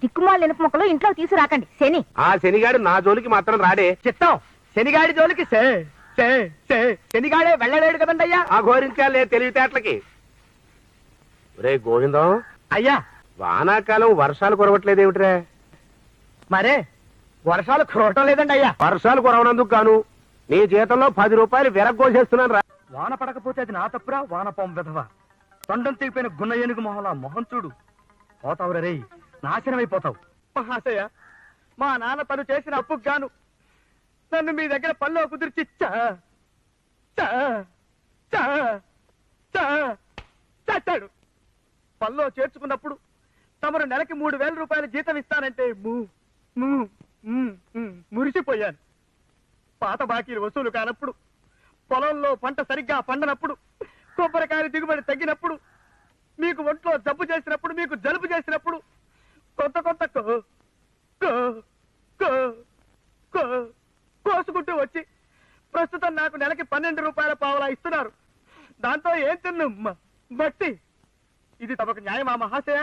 దిక్కుమాల నినప మొక్కలు ఇంట్లో తీసుకురాకండి శని. ఆ శనిగాడు నా జోలికి మాత్రం రాడే. చిత్తం శనిగాడి జోలికి శనిగాడే వెళ్ళలేడు కదండి అయ్యా. ఆ ఘోరించాలే తెలివితేటలకి. రే గోవిందం, అయ్యా వానాకాలం వర్షాలు కురవట్లేదేమిట్రా? మరే వర్షాలు కురవటం లేదండి అయ్యా. వర్షాలు కురవనందుకు గాను నీ జీతంలో 10 రూపాయలు విరగ్గోసేస్తున్నాను రా. వాన పడకపోతే అది నా తప్పురా వానపాం విధవ. తొండం తెగిపోయిన గున్న ఏనుగు మొహలా మొహం చూడు. పోతావు రే, నాశనమైపోతావు. మహాశయ, మా నాన్న తను చేసిన అప్పుకు గాను నన్ను మీ దగ్గర పనిలో కుదిర్చి చచ్చాడు. పనిలో చేర్చుకున్నప్పుడు తమరు నెలకి 3000 రూపాయలు జీతం ఇస్తానంటే మురిసిపోయాను. పాత బాకీలు వసూలు కానప్పుడు, పొలంలో పంట సరిగ్గా పండనప్పుడు, కొబ్బరికాయలు దిగుబడి తగ్గినప్పుడు, మీకు ఒంట్లో జబ్బు చేసినప్పుడు, మీకు జలుబు చేసినప్పుడు కొత్త కోసుకుంటూ వచ్చి ప్రస్తుతం నాకు నెలకి 12 రూపాయల పావలా ఇస్తున్నారు. దాంతో ఏం తిన్ను బట్టి ఇది తమకు న్యాయమా మహాశయ?